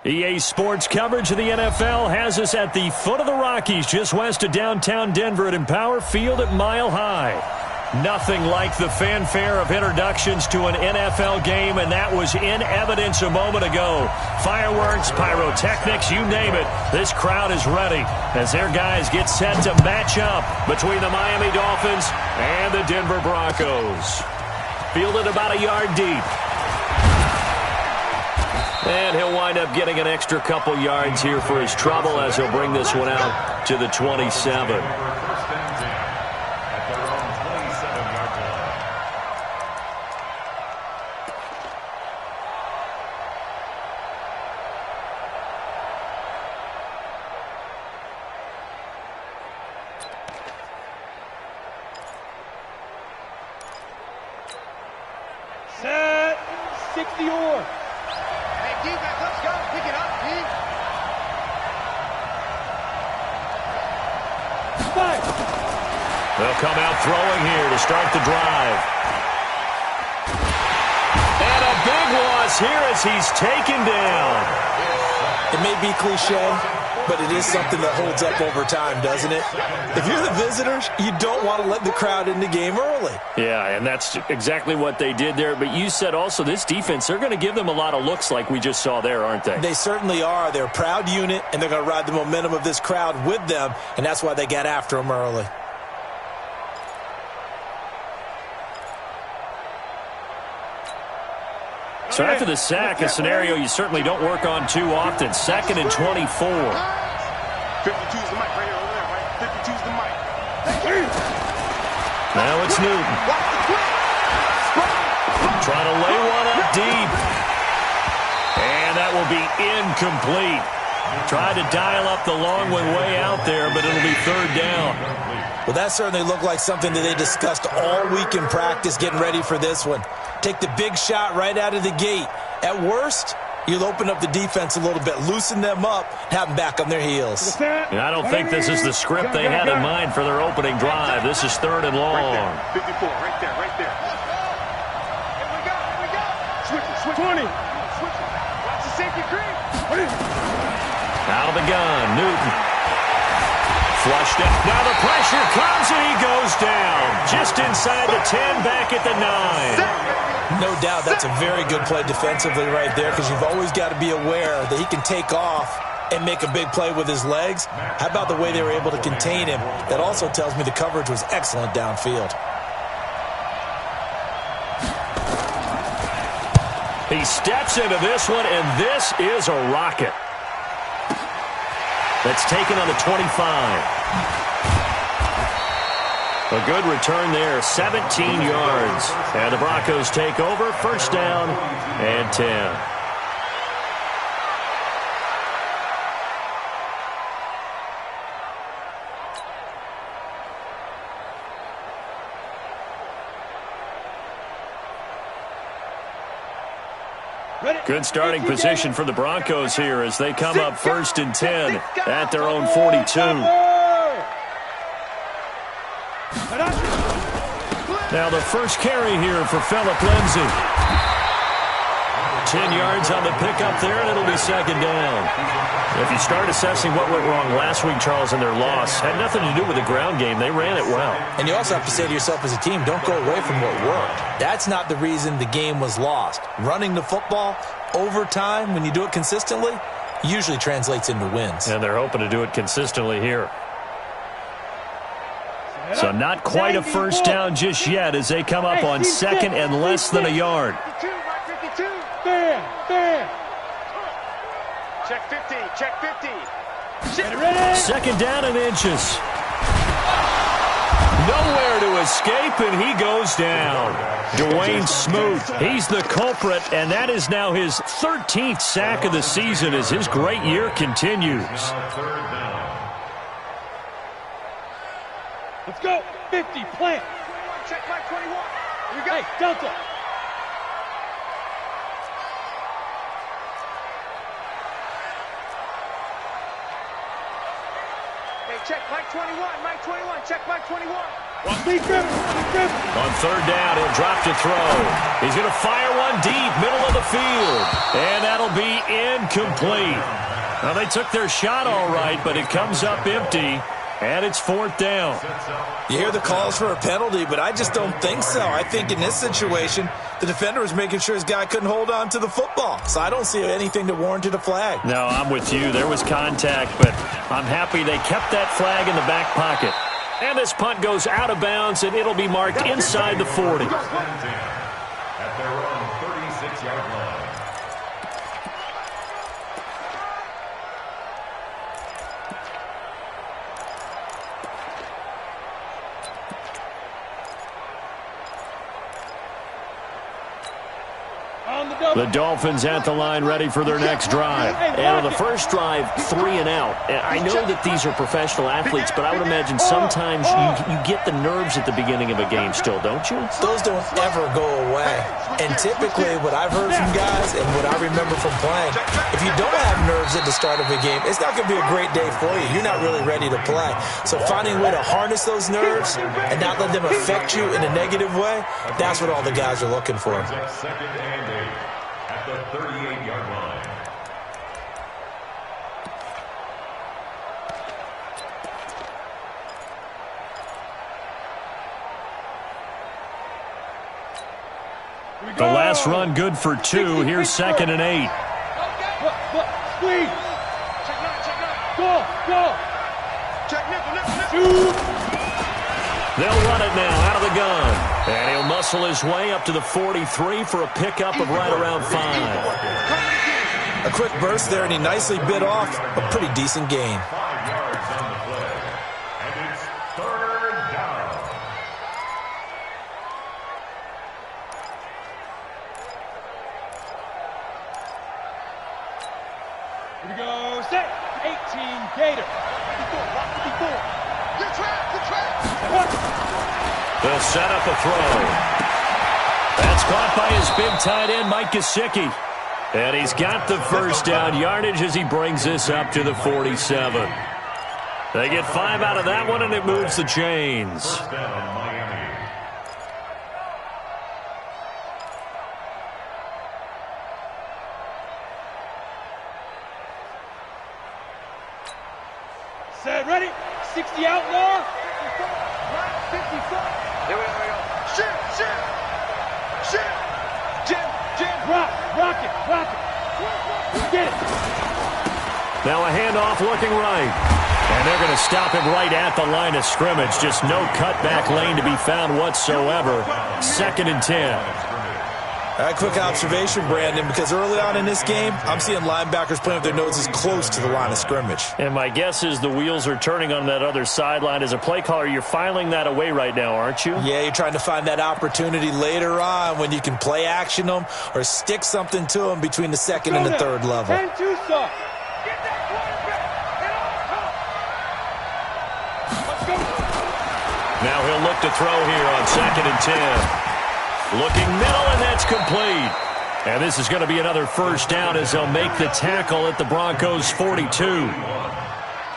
EA Sports coverage of the NFL has us at the foot of the Rockies, just west of downtown Denver at Empower Field at Mile High. Nothing like the fanfare of introductions to an NFL game, and that was in evidence a moment ago. Fireworks, pyrotechnics, you name it. This crowd is ready as their guys get set to match up between the Miami Dolphins and the Denver Broncos. Fielded about a yard deep. And he'll wind up getting an extra couple yards here for his trouble as he'll bring this one out to the 27. Set 60-or. Defense, let's go. Pick it up, D. They'll come out throwing here to start the drive. And a big loss here as he's taken down. It may be cliche, but it is something that holds up over time, doesn't it? If you're the visitors, you don't want to let the crowd in the game early. Yeah, and that's exactly what they did there. But you said also this defense, they're going to give them a lot of looks like we just saw there, aren't they? They certainly are. They're a proud unit, and they're going to ride the momentum of this crowd with them, and that's why they got after them early. So after the sack, a scenario you certainly don't work on too often. 2nd and 24. 52's the mic right here, over there, right? 52's the mic. Now it's Newton. Trying to lay one up deep. And that will be incomplete. Tried to dial up the long one way out there, but it'll be 3rd down. Well, that certainly looked like something that they discussed all week in practice getting ready for this one. Take the big shot right out of the gate. At worst, you'll open up the defense a little bit, loosen them up, have them back on their heels. And I don't think this is the script they had in mind for their opening drive. This is 3rd and long. Right there. 54, right there, right there. Here we go. Switch it. 20. Switch it. Watch the safety creep. Out of the gun, Newton. Flushed up. Now the pressure comes and he goes down. Just inside the 10, back at the 9. No doubt that's a very good play defensively right there because you've always got to be aware that he can take off and make a big play with his legs. How about the way they were able to contain him? That also tells me the coverage was excellent downfield. He steps into this one, and this is a rocket. That's taken on the 25. A good return there, 17 yards. And the Broncos take over, 1st down and 10. Good starting position for the Broncos here as they come up 1st and 10 at their own 42. Now the first carry here for Phillip Lindsay. 10 yards on the pickup there, and it'll be 2nd down. If you start assessing what went wrong last week, Charles, in their loss, had nothing to do with the ground game. They ran it well. And you also have to say to yourself as a team, don't go away from what worked. That's not the reason the game was lost. Running the football over time, when you do it consistently, usually translates into wins. And they're hoping to do it consistently here. So not quite a 1st down just yet as they come up on 2nd and less than a yard. 52, right 52. Fair. Check 50, check 50. 2nd down and inches. Nowhere to escape, and he goes down. Dwayne Smoot, he's the culprit, and that is now his 13th sack of the season as his great year continues. Let's go. 50, plant. 21, check my 21. Here we go. Hey, Delta. Hey, check Mike 21, check Mike 21. On third down, he'll drop to throw. He's going to fire one deep, middle of the field. And that'll be incomplete. Now, they took their shot all right, but it comes up empty, and it's fourth down. You hear the calls for a penalty, but I just don't think so. I think in this situation, the defender was making sure his guy couldn't hold on to the football. So I don't see anything that warranted a flag. No, I'm with you. There was contact, but I'm happy they kept that flag in the back pocket. And this punt goes out of bounds, and it'll be marked inside the 40. At their own 36-yard line. The Dolphins at the line ready for their next drive. And on the first drive, 3 and out. I know that these are professional athletes, but I would imagine sometimes you get the nerves at the beginning of a game still, don't you? Those don't ever go away. And typically what I've heard from guys and what I remember from playing, if you don't have nerves at the start of a game, it's not going to be a great day for you. You're not really ready to play. So finding a way to harness those nerves and not let them affect you in a negative way, that's what all the guys are looking for. Second and 8 at the 38-yard line. The last run good for 2. Here's second and 8. Squeeze. Go. They'll run it now out of the gun. And he'll muscle his way up to the 43 for a pickup of right around 5. A quick burst there, and he nicely bit off a pretty decent gain. 5 yards on the play. And it's third down. Here we go. Set. 18 Gator. Good track. They'll set up a throw. That's caught by his big tight end, Mike Gesicki. And he's got the first down yardage as he brings this up to the 47. They get 5 out of that one, and it moves the chains. First down, Miami. Set. Ready. 60 outlaw. 54. Here we go. Shoot. Jim. Rock it. Get it. Now a handoff looking right. And they're going to stop him right at the line of scrimmage. Just no cutback lane to be found whatsoever. Second and 10. A quick observation, Brandon, because early on in this game, I'm seeing linebackers playing with their noses close to the line of scrimmage. And my guess is the wheels are turning on that other sideline. As a play caller, you're filing that away right now, aren't you? Yeah, you're trying to find that opportunity later on when you can play action them or stick something to them between the second and the third level. 10 Tucson. Now he'll look to throw here on second and 10. Looking middle, and that's complete. And this is going to be another first down as they'll make the tackle at the Broncos' 42.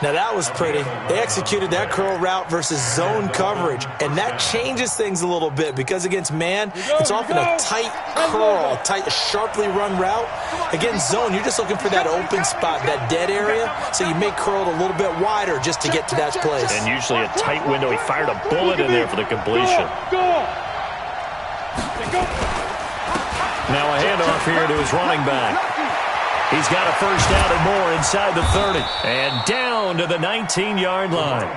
Now that was pretty. They executed that curl route versus zone coverage, and that changes things a little bit because against man, it's often a tight curl, tight, sharply run route. Against zone, you're just looking for that open spot, that dead area, so you may curl it a little bit wider just to get to that place. And usually a tight window. He fired a bullet in there for the completion. Now a handoff here to his running back. He's got a first down and more inside the 30. And down to the 19-yard line.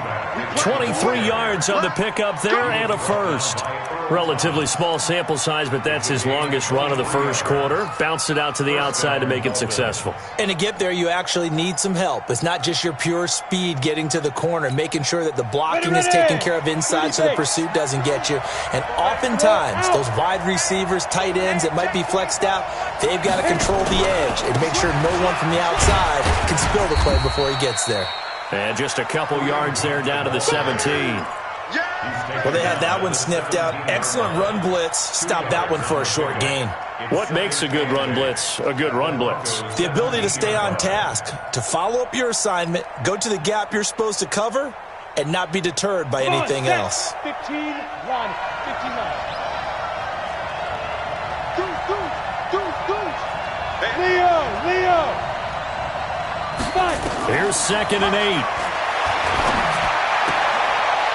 23 yards on the pickup there and a first. Relatively small sample size, but that's his longest run of the first quarter. Bounced it out to the outside to make it successful. And to get there, you actually need some help. It's not just your pure speed getting to the corner, making sure that the blocking is taken care of inside so the pursuit doesn't get you. And oftentimes, those wide receivers, tight ends that might be flexed out, they've got to control the edge and make sure no one from the outside can spill the play before he gets there. And just a couple yards there down to the 17. Well, they had that one sniffed out. Excellent run blitz. Stopped that one for a short gain. What makes a good run blitz a good run blitz? The ability to stay on task, to follow up your assignment, go to the gap you're supposed to cover, and not be deterred by anything else. 15-1. 15-1. Leo. Fight. Here's 2nd and 8.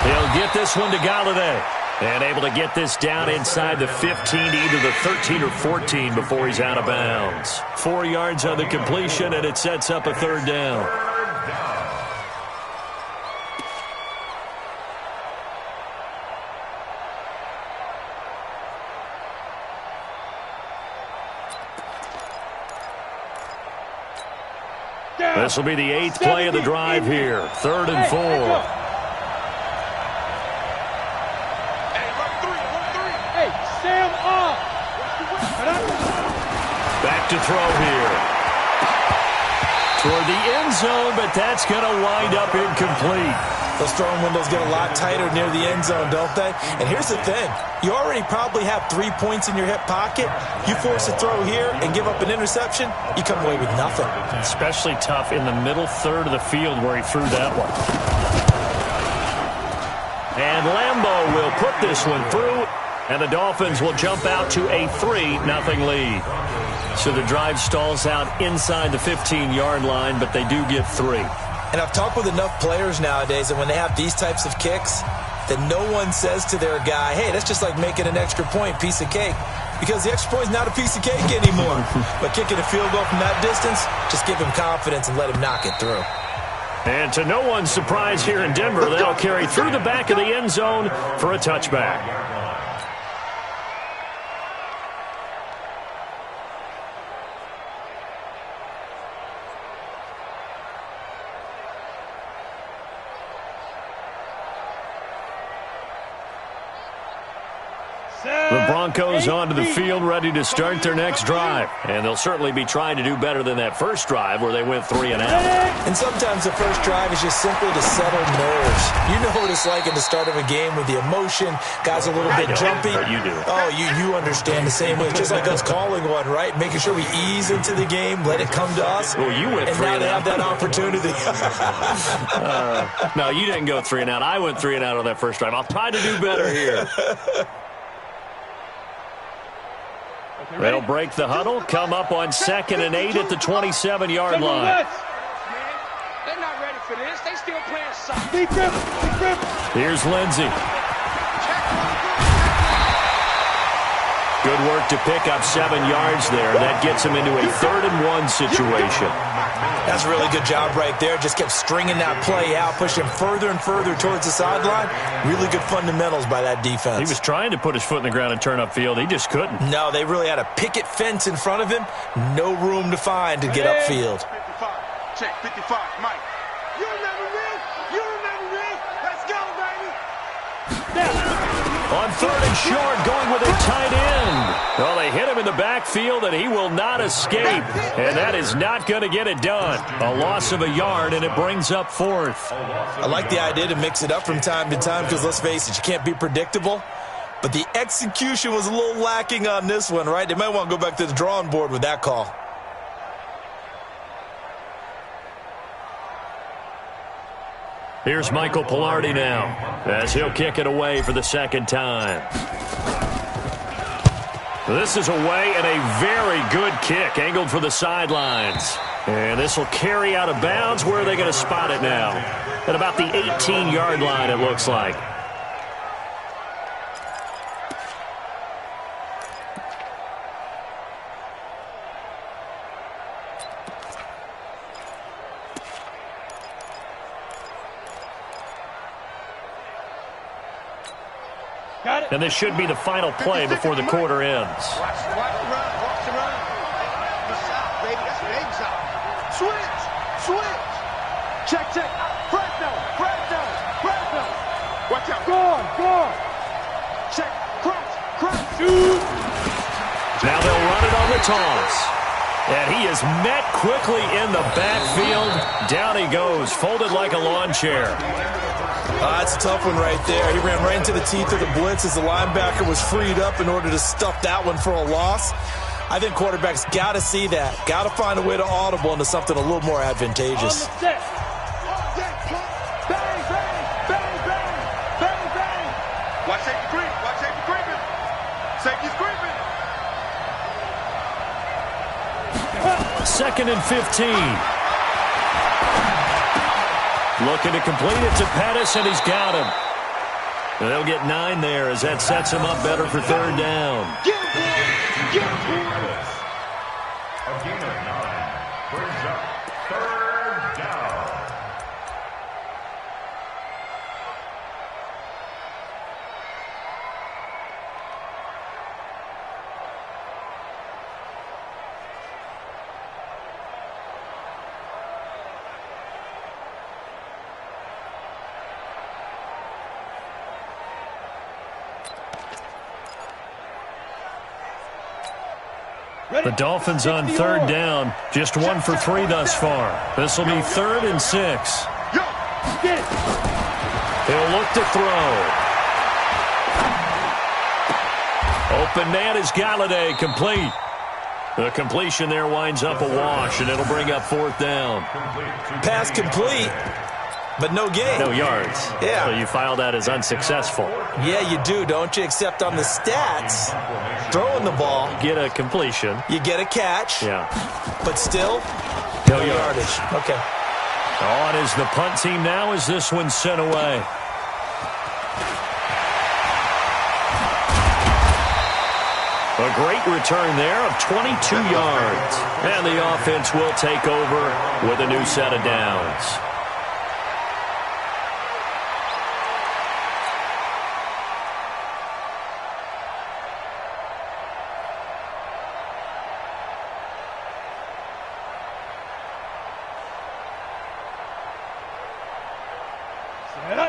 He'll get this one to Galladay. And able to get this down inside the 15 to either the 13 or 14 before he's out of bounds. 4 yards on the completion, and it sets up a 3rd down. This will be the 8th play of the drive here. 3rd and 4. Back to throw here. Toward the end zone, but that's going to wind up incomplete. Those throwing windows get a lot tighter near the end zone, don't they? And here's the thing. You already probably have 3 points in your hip pocket. You force a throw here and give up an interception, you come away with nothing. Especially tough in the middle third of the field where he threw that one. And Lambeau will put this one through, and the Dolphins will jump out to a 3-0 lead. So the drive stalls out inside the 15-yard line, but they do get 3. And I've talked with enough players nowadays that when they have these types of kicks, that no one says to their guy, hey, that's just like making an extra point, piece of cake. Because the extra point is not a piece of cake anymore. But kicking a field goal from that distance, just give him confidence and let him knock it through. And to no one's surprise here in Denver, they'll carry through the back of the end zone for a touchback. The Broncos onto the field, ready to start their next drive. And they'll certainly be trying to do better than that first drive where they went 3 and out. And sometimes the first drive is just simply to settle nerves. You know what it's like at the start of a game with the emotion. Guys a little bit jumpy. You do. Oh, you understand the same way. It's just like us calling one, right? Making sure we ease into the game, let it come to us. Well, you went 3 and out. And now they have that opportunity. No, you didn't go 3 and out. I went 3 and out on that first drive. I'll try to do better here. They'll break the huddle, come up on 2nd and 8 at the 27-yard line. They're not ready for this. They still playing soft. Here's Lindsey. Good work to pick up 7 yards there. That gets him into a 3rd and 1 situation. That's a really good job right there. Just kept stringing that play out, pushing further and further towards the sideline. Really good fundamentals by that defense. He was trying to put his foot in the ground and turn upfield. He just couldn't. No, they really had a picket fence in front of him. No room to find to get upfield. 55. Check, 55. Mike. You remember me? You remember me? Let's go, baby. On 3rd and short, going with a tight end. Well, they hit him in the backfield, and he will not escape. And that is not going to get it done. A loss of a yard, and it brings up 4th. I like the idea to mix it up from time to time because, let's face it, you can't be predictable. But the execution was a little lacking on this one, right? They might want to go back to the drawing board with that call. Here's Michael Pilardi now as he'll kick it away for the 2nd time. This is away and a very good kick angled for the sidelines. And this will carry out of bounds. Where are they going to spot it now? At about the 18-yard line, it looks like. And this should be the final play before the quarter ends. Watch the run. Watch the run. That's out, baby. That's an egg shot. Switch. Check. Fresno. Watch out. Go on. Check. Cross. Shoot. Now they'll run it on the toss. And he is met quickly in the backfield. Down he goes, folded like a lawn chair. That's a tough one right there. He ran right into the teeth of the blitz as the linebacker was freed up in order to stuff that one for a loss. I think quarterbacks got to see that. Got to find a way to audible into something a little more advantageous. On the set. Bang. safety creep. Watch safety creeping. Safety's creeping. 2nd and 15. Looking to complete it to Pettis, and he's got him. And they'll get 9 there as that sets him up better for 3rd down. Get him, get him. A gain of 9 brings up 3rd down. The Dolphins on 3rd down. Just 1 for 3 thus far. This will be 3rd and 6. He'll look to throw. Open man is Galladay, complete. The completion there winds up a wash, and it'll bring up 4th down. Pass complete, but no gain. No yards. Yeah. So you file that as unsuccessful. Yeah, you do, don't you? Except on the stats, throwing the ball, Get a completion. you get a catch, Yeah. but still, No no yardage. yardage. Okay. On is the punt team now as this one's sent away. A great return there of 22 yards. And the offense will take over with a new set of downs.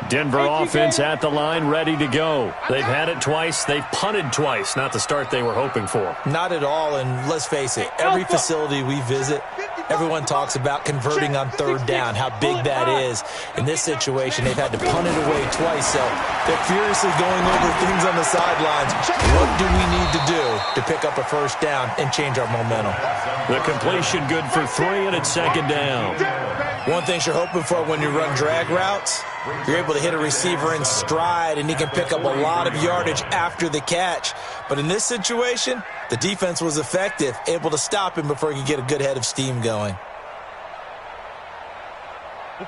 Denver offense at the line, ready to go. They've had it twice. They've punted twice. Not the start they were hoping for. Not at all, and let's face it, every facility we visit, everyone talks about converting on 3rd down, how big that is. In this situation, they've had to punt it away twice, so they're furiously going over things on the sidelines. What do we need to do to pick up a 1st down and change our momentum? The completion good for 3, and it's 2nd down. One thing you're hoping for when you run drag routes, you're able to hit a receiver in stride, and he can pick up a lot of yardage after the catch. But in this situation, the defense was effective, able to stop him before he could get a good head of steam going.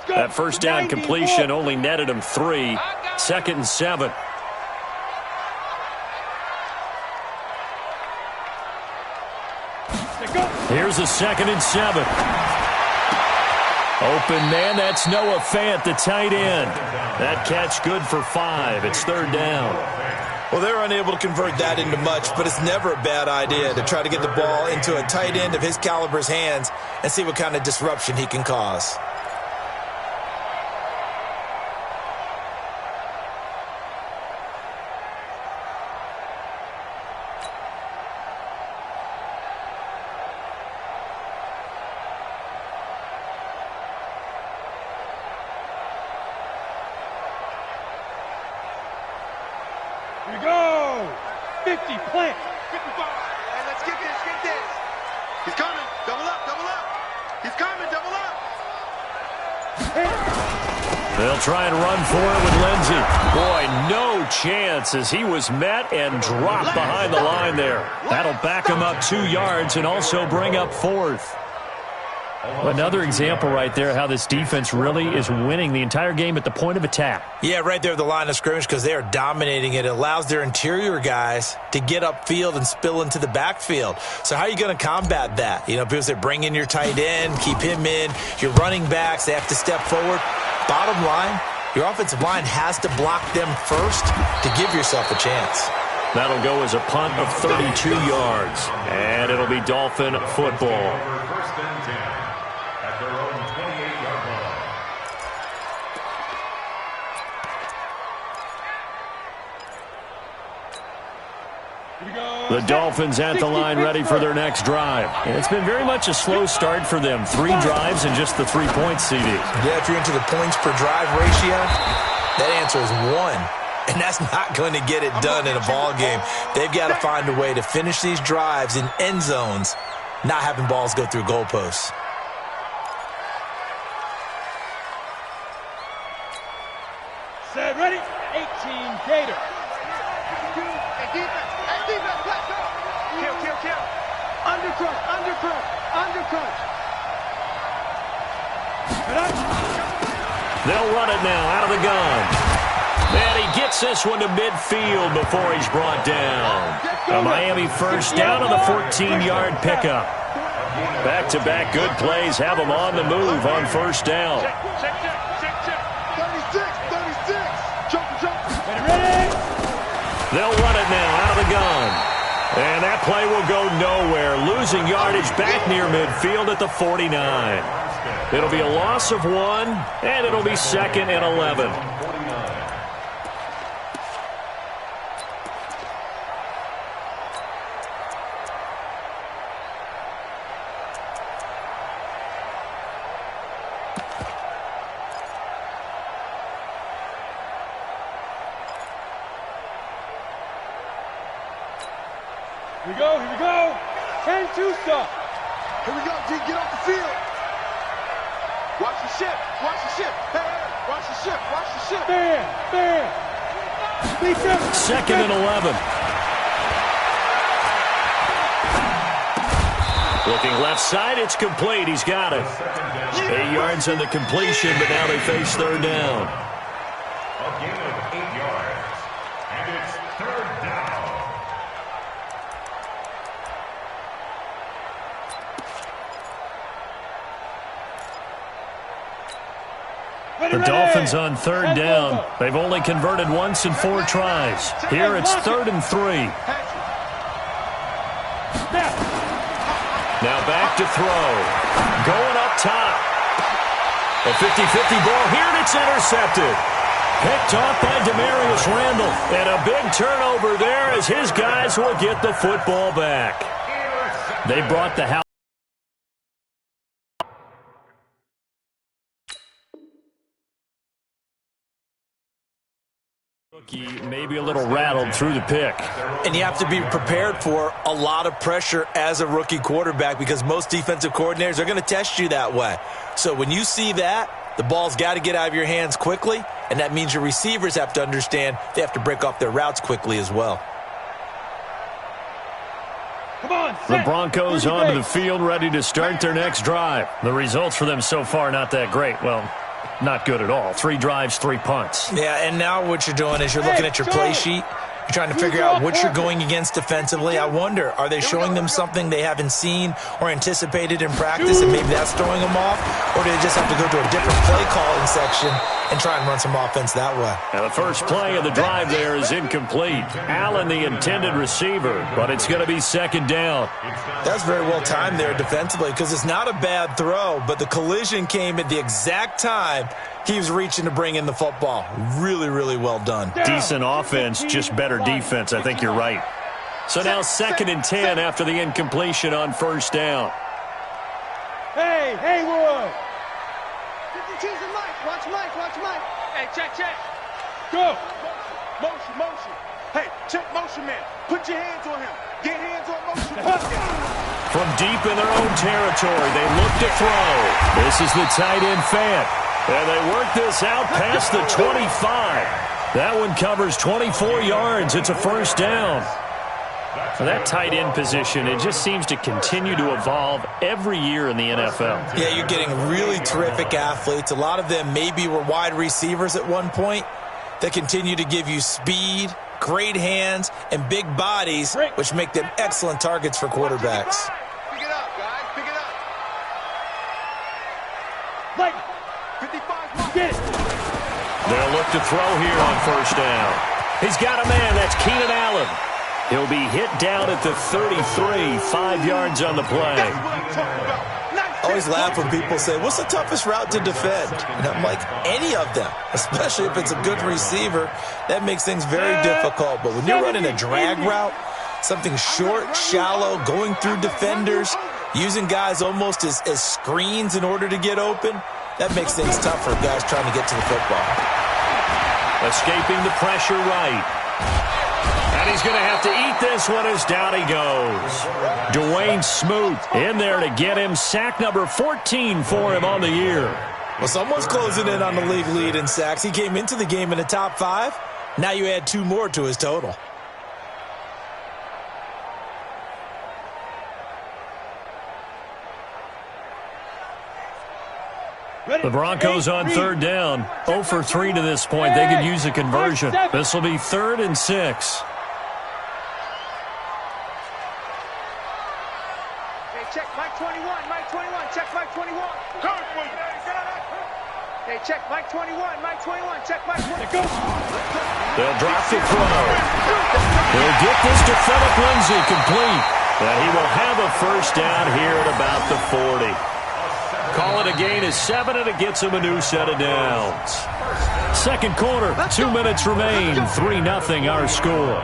That 1st down completion only netted him 3. 2nd and 7. Here's a 2nd and 7. Open man, that's Noah Fant, the tight end. That catch good for 5. It's 3rd down. Well, they were unable to convert that into much, but it's never a bad idea to try to get the ball into a tight end of his caliber's hands and see what kind of disruption he can cause. Here we go. 50, plant. 55. Hey, let's get this, get this. He's coming. Double up, double up. He's coming, double up. They'll try and run for it with Lindsey. Boy, no chance as he was met and dropped behind the line there. That'll back him up 2 yards and also bring up 4th. Another example right there how this defense really is winning the entire game at the point of attack. Yeah, right there at the line of scrimmage because they are dominating it. It allows their interior guys to get upfield and spill into the backfield. So how are you going to combat that? You know, people say bring in your tight end, keep him in. Your running backs, they have to step forward. Bottom line, your offensive line has to block them first to give yourself a chance. That'll go as a punt of 32 yards. And it'll be Dolphin football. First and 10 at their own 28-yard line. The Dolphins at the line ready for their next drive. And it's been very much a slow start for them. 3 drives and just the 3 points, CD. Yeah, if you're into the points per drive ratio, that answer is 1. And that's not going to get it done in a ball game. They've got to find a way to finish these drives in end zones, not having balls go through goalposts. Set, ready. 18, Gator. Undercut. They'll run it now out of the gun. And he gets this one to midfield before he's brought down. A Miami first down on the 14-yard pickup. Back-to-back good plays have them on the move on first down. 36. They'll run it now out of the gun. And that play will go nowhere. Losing yardage back near midfield at the 49. It'll be a loss of 1, and it'll be 2nd and 11. Here we go. And two-stop. Here we go, D. Get off the field. Watch the ship. Hey, watch the ship. Bam. 2nd and 11. Looking left side, it's complete. He's got it. 8 yards on the completion, but now they face third down. A gain of 8 yards. And it's third down. The Dolphins on third down. They've only converted once in 4 tries. Here it's 3rd and 3. Now back to throw. Going up top. A 50-50 ball here, and it's intercepted. Picked off by Demarius Randall. And a big turnover there as his guys will get the football back. They brought the house. Maybe a little rattled through the pick. And you have to be prepared for a lot of pressure as a rookie quarterback because most defensive coordinators are going to test you that way. So when you see that, the ball's got to get out of your hands quickly, and that means your receivers have to understand they have to break off their routes quickly as well. The Broncos onto the field ready to start their next drive. The results for them so far not that great. Well, not good at all. 3 drives, 3 punts. Yeah, and now what you're doing is you're looking at your play sheet. You're trying to figure out what you're going against defensively. I wonder, are they showing them something they haven't seen or anticipated in practice, and maybe that's throwing them off? Or do they just have to go to a different play calling section and try and run some offense that way? Now the first play of the drive there is incomplete. Allen, the intended receiver, but it's going to be 2nd down. That's very well timed there defensively because it's not a bad throw, but the collision came at the exact time he was reaching to bring in the football. Really, really well done. Decent offense, just better defense. I think you're right. So now 2nd and 10 after the incompletion on first down. Hey, Haywood. Watch Mike. Hey, check. Go. Motion. Hey, check motion, man. Put your hands on him. Get hands on motion. From deep in their own territory, they look to throw. This is the tight end Fant. And they work this out past the 25. That one covers 24 yards. It's a first down. For that tight end position, it just seems to continue to evolve every year in the NFL. Yeah, you're getting really terrific athletes. A lot of them maybe were wide receivers at one point that continue to give you speed, great hands, and big bodies, which make them excellent targets for quarterbacks. Pick it up, guys. Pick it up. Like, 55. get it. They'll look to throw here on first down. He's got a man. That's Keenan Allen. He'll be hit down at the 33, 5 yards on the play. I always laugh when people say, what's the toughest route to defend? And I'm like, any of them, especially if it's a good receiver. That makes things very difficult. But when you're running a drag route, something short, shallow, going through defenders, using guys almost as screens in order to get open, that makes things tough for guys trying to get to the football. Escaping the pressure right. And he's going to have to eat this one as down he goes. Dwayne Smoot in there to get him. Sack number 14 for him on the year. Well, someone's closing in on the league lead in sacks. He came into the game in the top 5. Now you add 2 more to his total. The Broncos on third down. 0 for 3 to this point. They could use a conversion. This will be 3rd and 6. Hey, check Mike 21. Mike 21. Check Mike 21. Hey, check Mike 21. Mike 21. Check Mike 21. They'll drop the throw. They'll get this to Philip Lindsay complete. And he will have a first down here at about the 40. Call it a gain of 7, and it gets him a new set of downs. Second quarter, 2 minutes remain. 3-0 our score.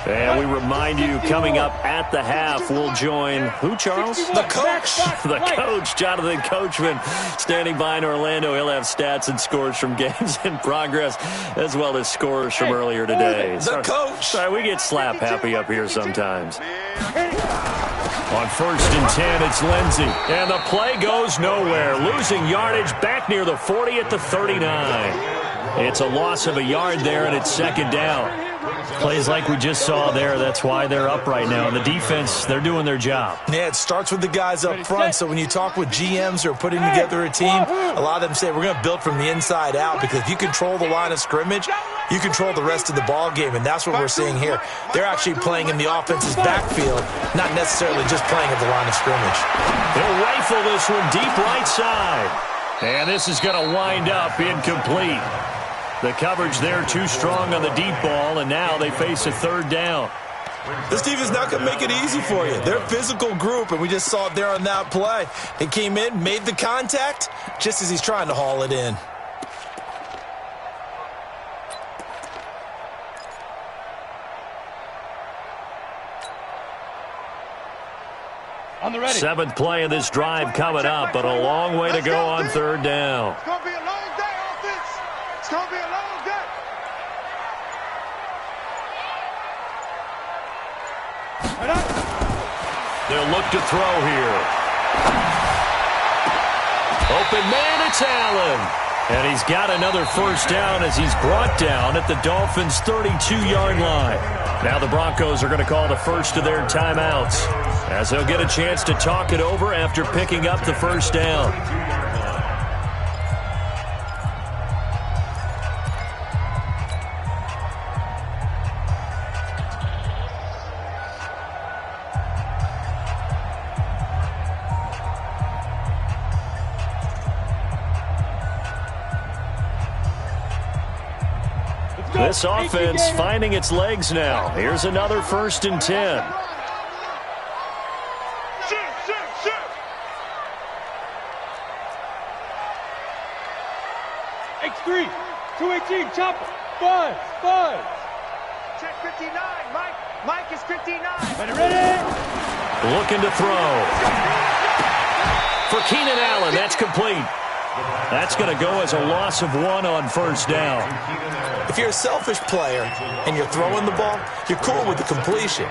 And we remind you, coming up at the half, we'll join who, Charles? The coach. The coach, Jonathan Coachman, standing by in Orlando. He'll have stats and scores from games in progress, as well as scores from earlier today. The coach. Sorry, we get slap happy up here sometimes. On 1st and 10, it's Lindsay. And the play goes nowhere. Losing yardage back near the 40 at the 39. It's a loss of a yard there, and it's 2nd down. Plays like we just saw there. That's why they're up right now. And the defense, they're doing their job. Yeah, it starts with the guys up front. So when you talk with GMs who are putting together a team, a lot of them say we're going to build from the inside out, because if you control the line of scrimmage, you control the rest of the ball game. And that's what we're seeing here. They're actually playing in the offense's backfield, not necessarily just playing at the line of scrimmage. They'll rifle this one deep right side. And this is going to wind up incomplete. The coverage there too strong on the deep ball, and now they face a 3rd down. This team is not going to make it easy for you. They're a physical group, and we just saw it there on that play. He came in, made the contact, just as he's trying to haul it in. On the ready. 7th play of this drive coming up, but a long way to go on 3rd down. It's going to be a long day, offense. It's going to be a long day. They'll look to throw here. Open man, it's Allen. And he's got another first down as he's brought down at the Dolphins' 32-yard line. Now the Broncos are going to call the first of their timeouts, as they'll get a chance to talk it over after picking up the first down. This offense finding its legs now. Here's another 1st and 10. X3, 218, chopper, buzz. Check 59, Mike. Mike is 59. Ready? Looking to throw. For Keenan Allen, that's complete. That's going to go as a loss of 1 on 1st down. If you're a selfish player and you're throwing the ball, you're cool with the completion.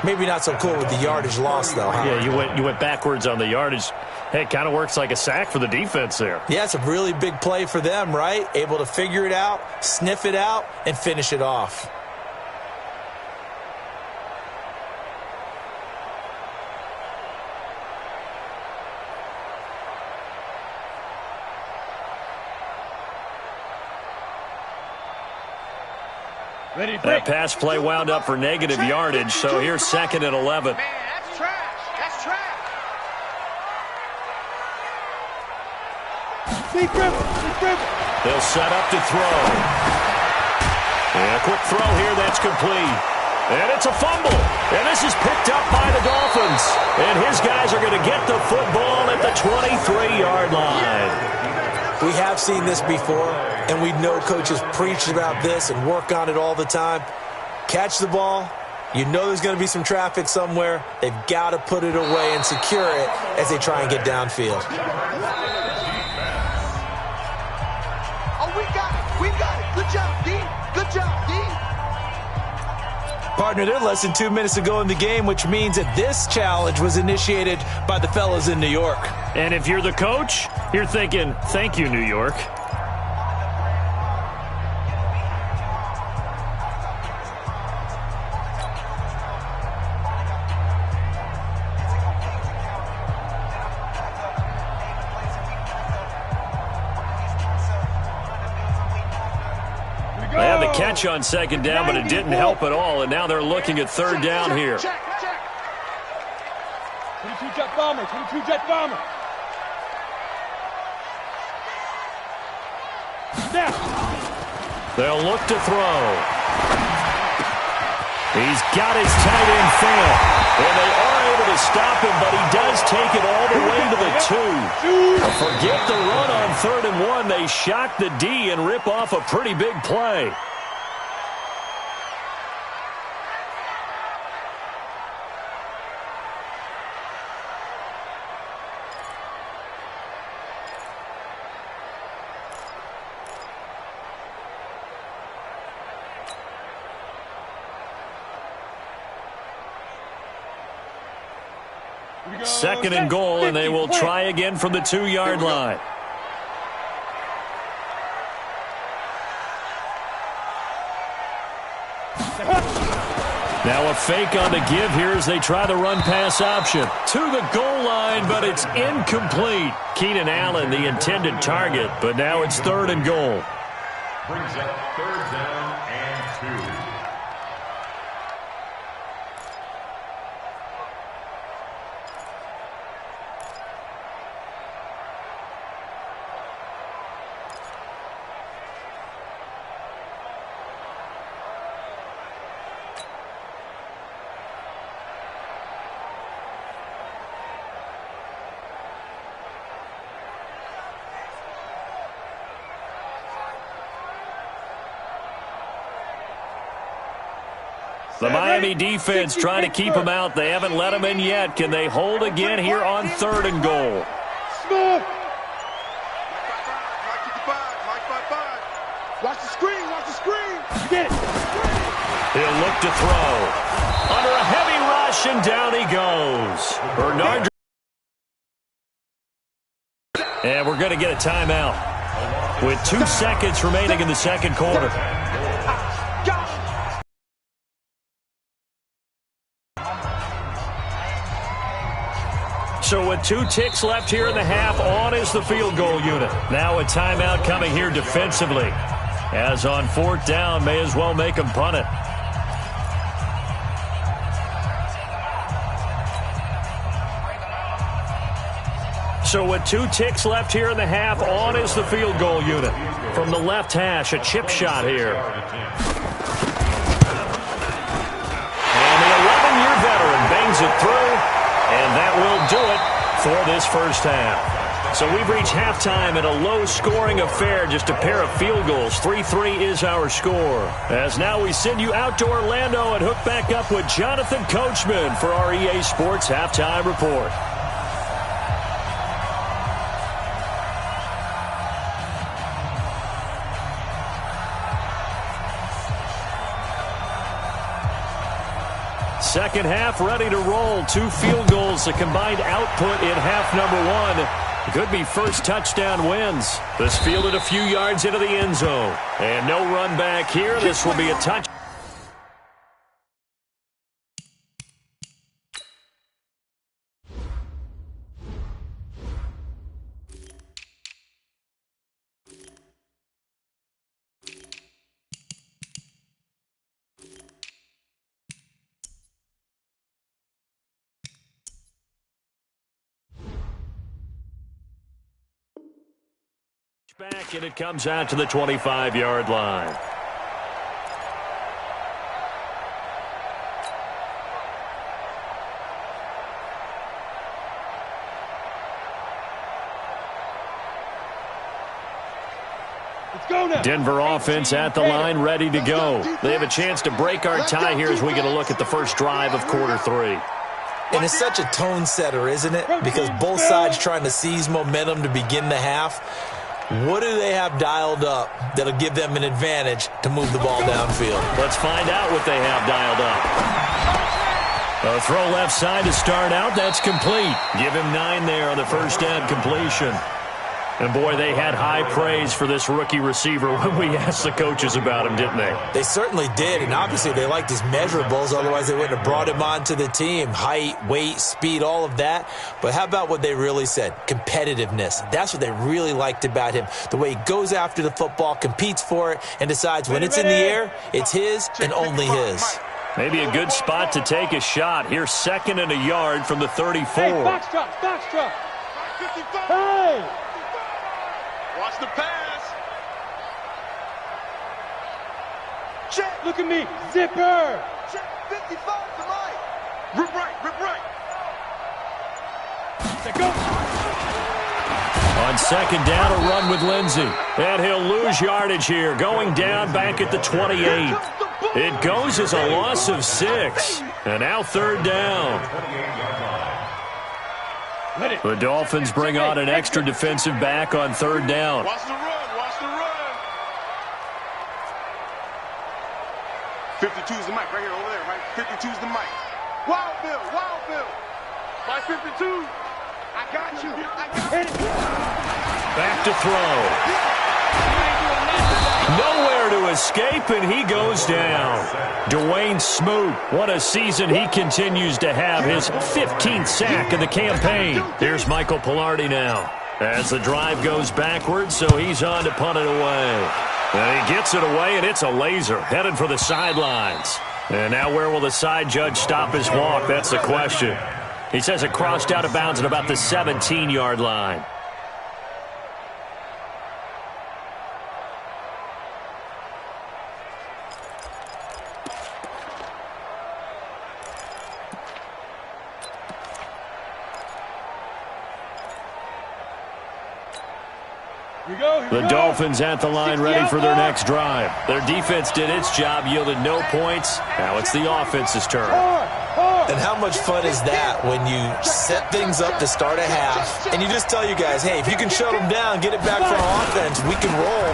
Maybe not so cool with the yardage loss, though, huh? Yeah, you went backwards on the yardage. Hey, it kind of works like a sack for the defense there. Yeah, it's a really big play for them, right? Able to figure it out, sniff it out, and finish it off. Ready, That pass play wound up for negative yardage, so here's 2nd and 11. Man, that's trash. That's trash. Deep river. They'll set up to throw. And a quick throw here, that's complete. And it's a fumble. And this is picked up by the Dolphins. And his guys are going to get the football at the 23-yard line. We have seen this before, and we know coaches preach about this and work on it all the time. Catch the ball. You know there's going to be some traffic somewhere. They've got to put it away and secure it as they try and get downfield. Oh, we got it. We got it. Good job, D. Good job, D. Partner, they're less than 2 minutes to go in the game, which means that this challenge was initiated by the fellas in New York. And if you're the coach, you're thinking, thank you, New York. catch on second down, but it didn't help at all, and now they're looking at third down here. 22 jet bomber, 22 jet bomber. Snap. They'll look to throw. He's got his tight end fail. And they are able to stop him, but he does take it all the way to the 2. Forget the run on 3rd and 1. They shock the D and rip off a pretty big play. Second and goal, and they will try again from the 2-yard line. Now a fake on the give here as they try the run-pass option. To the goal line, but it's incomplete. Keenan Allen, the intended target, but now it's 3rd and goal. Brings up 3rd down and 2. The Miami defense trying to keep him out. They haven't let him in yet. Can they hold again here on 3rd and goal? Smooth. Watch the screen, watch the screen. Get it. He'll look to throw. Under a heavy rush, and down he goes. Bernard. And we're going to get a timeout with 2 seconds remaining in the second quarter. So with 2 ticks left here in the half, on is the field goal unit. Now a timeout coming here defensively. As on 4th down, may as well make them punt it. So with 2 ticks left here in the half, on is the field goal unit. From the left hash, a chip shot here. And the 11-year veteran bangs it through. And that will do it for this first half. So we've reached halftime in a low-scoring affair, just a pair of field goals. 3-3 is our score. As now we send you out to Orlando and hook back up with Jonathan Coachman for our EA Sports Halftime Report. Second half ready to roll. 2 field goals, the combined output in half number 1. Could be first touchdown wins. This fielded a few yards into the end zone. And no run back here. This will be a touch. Back, and it comes out to the 25-yard line. Let's go now. Denver offense at the line, ready to go. They have a chance to break our tie here as we get a look at the first drive of quarter 3. And it's such a tone setter, isn't it? Because both sides trying to seize momentum to begin the half. What do they have dialed up that'll give them an advantage to move the ball downfield? Let's find out what they have dialed up. A throw left side to start out. That's complete. Give him 9 there on the first down completion. And, boy, they had high praise for this rookie receiver when we asked the coaches about him, didn't they? They certainly did, and obviously they liked his measurables. Otherwise, they wouldn't have brought him onto the team. Height, weight, speed, all of that. But how about what they really said? Competitiveness. That's what they really liked about him. The way he goes after the football, competes for it, and decides when it's in the air, it's his and only his. Maybe a good spot to take a shot. Here's 2nd and a yard from the 34. Hey, box drop, box drop. Hey! Watch the pass. Check. Look at me, zipper. Check. 55 to Mike. Rip right, rip right. Go. On 2nd down, a run with Lindsey. And he'll lose yardage here, going down back at the 28. It goes as a loss of 6. And now 3rd down. The Dolphins bring on an extra defensive back on 3rd down. Watch the run, watch the run. 52's the mic right here, over there, right? 52's the mic. Wild Bill, Wild Bill. By 52. I got you. I got it. Back to throw. Nowhere to escape, and he goes down. Dwayne Smoot, what a season he continues to have. His 15th sack in the campaign. Here's Michael Pilardi now. As the drive goes backwards, so he's on to punt it away. And he gets it away, and it's a laser, headed for the sidelines. And now where will the side judge stop his walk? That's the question. He says it crossed out of bounds at about the 17-yard line. The Dolphins at the line ready for their next drive. Their defense did its job, yielded no points. Now it's the offense's turn. And how much fun is that when you set things up to start a half and you just tell you guys, hey, if you can shut them down, get it back for our offense, we can roll.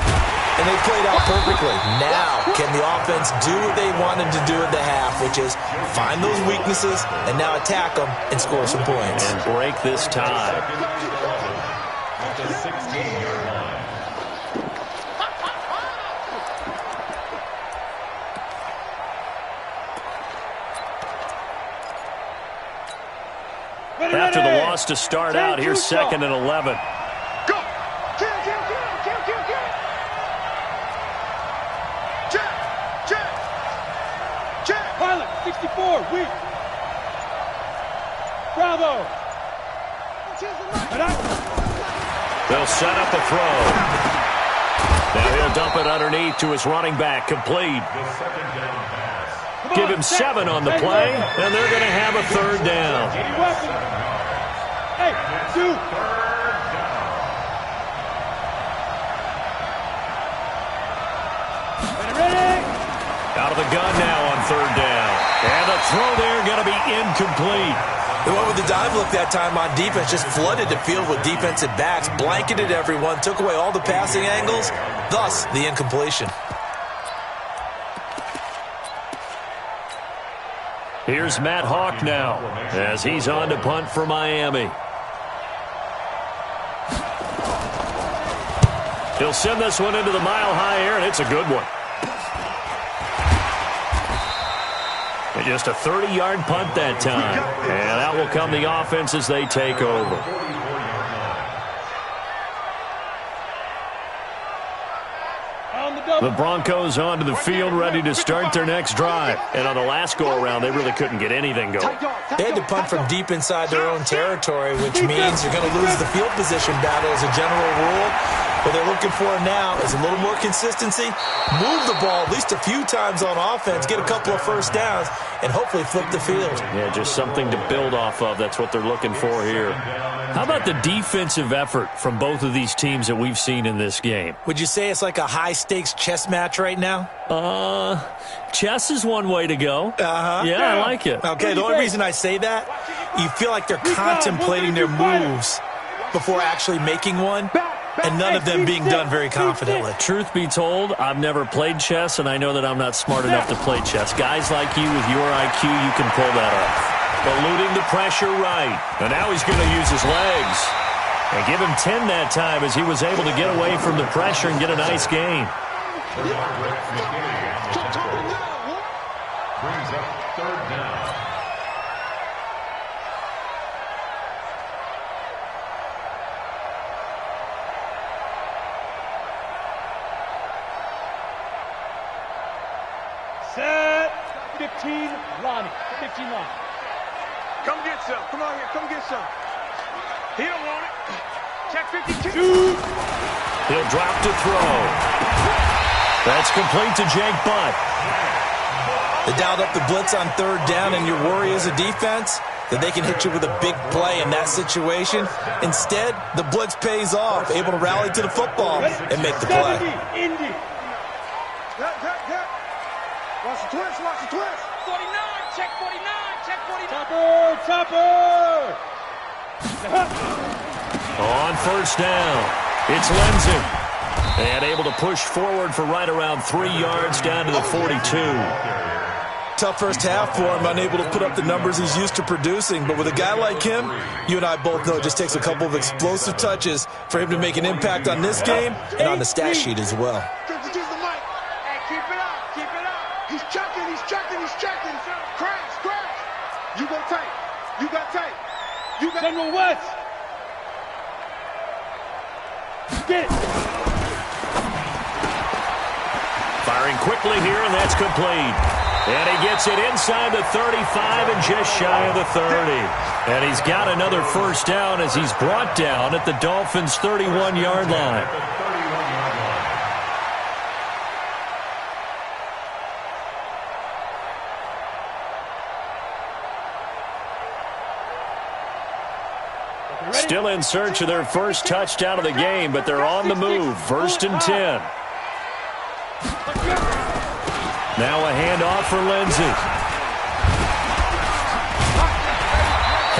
And they played out perfectly. Now, can the offense do what they wanted to do at the half, which is find those weaknesses and now attack them and score some points. And break this tie. At the 16-yard line. After the loss to start out, here's 2nd and 11. Go! Kill! Check! Pilot, 64, weak. Bravo. They'll set up a throw. Now he'll dump it underneath to his running back, complete. The 2nd down pass. Give him 7 on the play, and they're going to have a 3rd down. Hey, 2. 3rd down. Ready? Out of the gun now on 3rd down. And the throw there going to be incomplete. They went with the dive look that time on defense, just flooded the field with defensive backs, blanketed everyone, took away all the passing angles, thus the incompletion. Here's Matt Hawk now as he's on to punt for Miami. He'll send this one into the mile-high air, and it's a good one. And just a 30-yard punt that time. And out will come the offense as they take over. The Broncos onto the field ready to start their next drive. And on the last go-around, they really couldn't get anything going. They had to punt from deep inside their own territory, which means you're going to lose the field position battle as a general rule. What they're looking for now is a little more consistency, move the ball at least a few times on offense, get a couple of first downs, and hopefully flip the field. Yeah, just something to build off of. That's what they're looking for here. How about the defensive effort from both of these teams that we've seen in this game? Would you say it's like a high-stakes chess match right now? Chess is one way to go. Yeah, I like it. Okay, the only reason I say that, you feel like they're contemplating their moves before actually making one, and none of them being done very confidently. Truth be told, I've never played chess, and I know that I'm not smart enough to play chess. Guys like you with your IQ, you can pull that off. Eluding the pressure right. And now he's going to use his legs. And give him 10 that time as he was able to get away from the pressure and get a nice gain. Brings up third down. Set. 15, Lonnie. 15 line. Come get some. Come on here. Come get some. He don't want it. Check 52. He'll drop to throw. That's complete to Jake Butt. They dialed up the blitz on third down, and your worry as a defense that they can hit you with a big play in that situation. Instead, the blitz pays off, able to rally to the football and make the play. Indy. Watch the twist. Watch the twist. 49. Check 49. Check 49. Topper. On first down, it's Lindsey. And able to push forward for right around 3 yards down to the 42. Tough first half for him, unable to put up the numbers he's used to producing. But with a guy like him, you and I both know it just takes a couple of explosive touches for him to make an impact on this game and on the stat sheet as well. Use the mic. Hey, keep it up. Keep it up. He's checking. He's checking. He's checking. Crash. Crash. You go tight. You got tight. You got General West. Get it. Firing quickly here, and that's complete. And he gets it inside the 35 and just shy of the 30. And he's got another first down as he's brought down at the Dolphins' 31-yard line. Still in search of their first touchdown of the game, but they're on the move. 1st and 10. Now a handoff for Lindsey.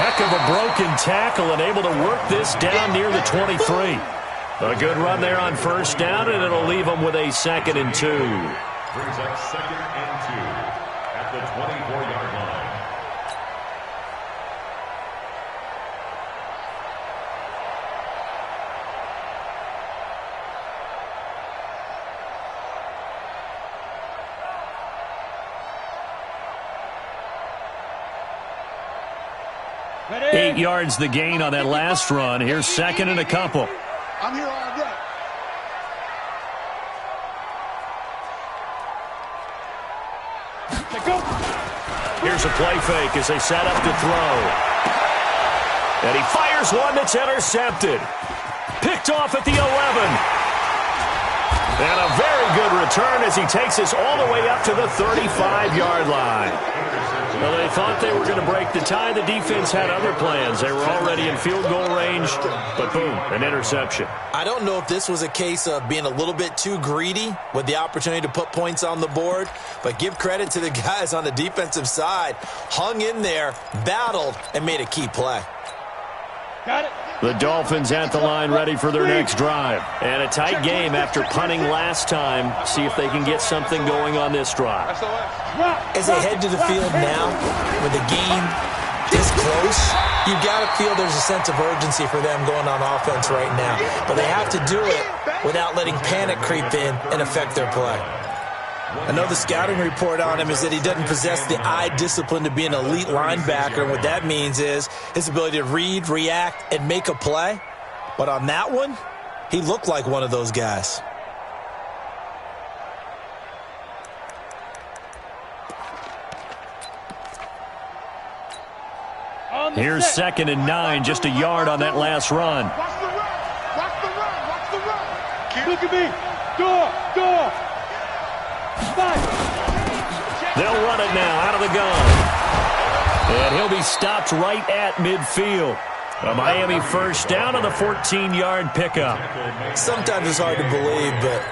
Heck of a broken tackle and able to work this down near the 23. A good run there on first down, and it'll leave them with a 2nd and 2. Brings up 2nd and 2 at the 24-yard line. Ready. 8 yards the gain on that last run. Here's 2nd and a couple. I'm here all day. Here's a play fake as they set up to throw. And he fires one that's intercepted. Picked off at the 11. And a very good return as he takes us all the way up to the 35-yard line. Well, they thought they were going to break the tie. The defense had other plans. They were already in field goal range, but boom, an interception. I don't know if this was a case of being a little bit too greedy with the opportunity to put points on the board, but give credit to the guys on the defensive side. Hung in there, battled, and made a key play. Got it. The Dolphins at the line ready for their next drive. And a tight game after punting last time. See if they can get something going on this drive. As they head to the field now, with the game this close, you got to feel there's a sense of urgency for them going on offense right now. But they have to do it without letting panic creep in and affect their play. I know the scouting report on him is that he doesn't possess the eye discipline to be an elite linebacker. And what that means is his ability to read, react, and make a play. But on that one, he looked like one of those guys. Here's 2nd and 9, just a yard on that last run. Watch the run. Watch the run. Watch the run. Look at me. Door. 5. They'll run it now out of the gun. And he'll be stopped right at midfield. A Miami first down on the 14-yard pickup. Sometimes it's hard to believe, but